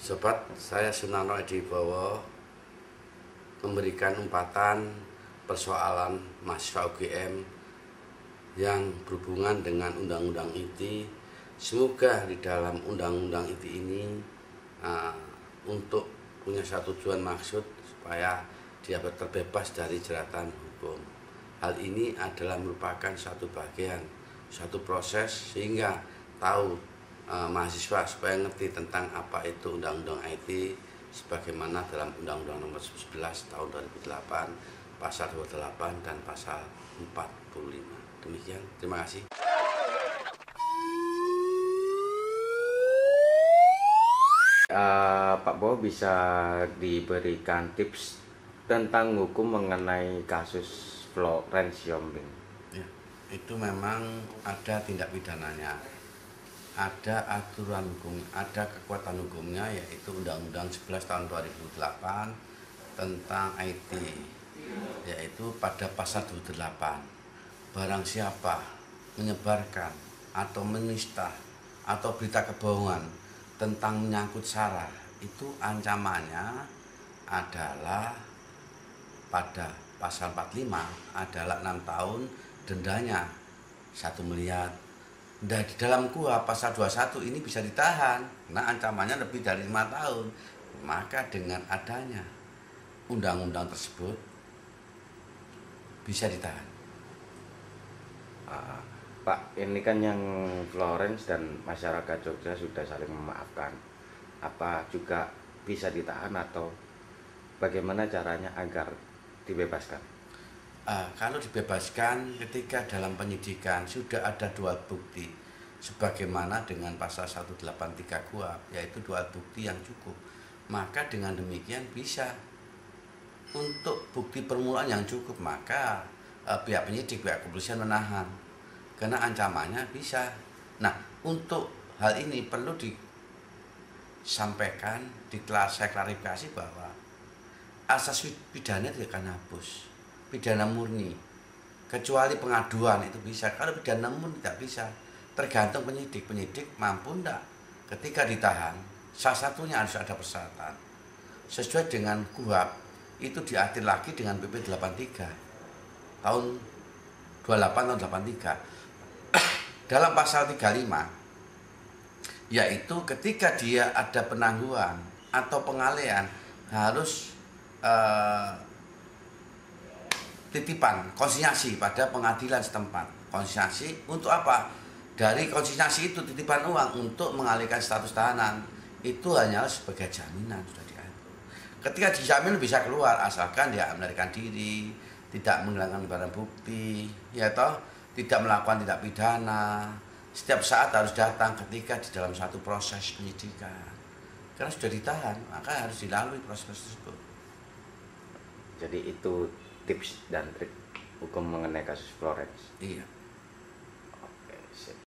Sobat, saya Sunarno Edibowo memberikan umpatan persoalan mahasiswa UGM yang berhubungan dengan Undang-Undang ITE. Semoga di dalam Undang-Undang ITE ini untuk punya satu tujuan maksud supaya dia terbebas dari jeratan hukum. Hal ini adalah merupakan satu bagian, satu proses sehingga tahu mahasiswa supaya ngerti tentang apa itu Undang-Undang ITE sebagaimana dalam Undang-Undang Nomor 11 Tahun 2008 Pasal 28 dan Pasal 45. Demikian, terima kasih. Pak Bo, bisa diberikan tips tentang hukum mengenai kasus Florence Yombing? Ya, itu memang ada tindak pidananya, ada aturan hukum, ada kekuatan hukumnya, yaitu Undang-Undang 11 tahun 2008 tentang IT, yaitu pada pasal 28, barang siapa menyebarkan atau menista atau berita kebohongan tentang menyangkut SARA, itu ancamannya adalah pada pasal 45 adalah 6 tahun, dendanya 1 miliar. Nah, di dalam KUHP pasal 21 ini bisa ditahan, nah ancamannya lebih dari 5 tahun. Maka dengan adanya undang-undang tersebut bisa ditahan. Pak, ini kan yang Florence dan masyarakat Jogja sudah saling memaafkan. Apa juga bisa ditahan atau bagaimana caranya agar dibebaskan? Kalau dibebaskan ketika dalam penyidikan sudah ada 2 alat bukti sebagaimana dengan pasal 183 KUHP, yaitu 2 alat bukti yang cukup, maka dengan demikian bisa untuk bukti permulaan yang cukup, maka pihak penyidik, pihak kepolisian menahan karena ancamannya bisa. Nah, untuk hal ini perlu disampaikan, saya klarifikasi bahwa asas pidana tidak akan hapus, pidana murni, kecuali pengaduan itu bisa. Kalau pidana murni tidak bisa, tergantung penyidik mampu tidak ketika ditahan. Salah satunya harus ada persyaratan sesuai dengan KUHP, itu diatur lagi dengan PP 83 tahun 28 tahun 83 dalam pasal 35, yaitu ketika dia ada penangguhan atau pengalihan harus titipan konsinyasi pada pengadilan setempat. Konsinyasi untuk apa? Dari konsinyasi itu titipan uang untuk mengalihkan status tahanan, itu hanyalah sebagai jaminan, sudah diatur. Ketika dijamin bisa keluar asalkan dia melarikan diri, tidak menghilangkan barang bukti, ya toh, tidak melakukan tindak pidana. Setiap saat harus datang ketika di dalam satu proses penyidikan. Karena sudah ditahan, maka harus dilalui proses tersebut. Jadi itu tips dan trik hukum mengenai kasus Florence. Iya.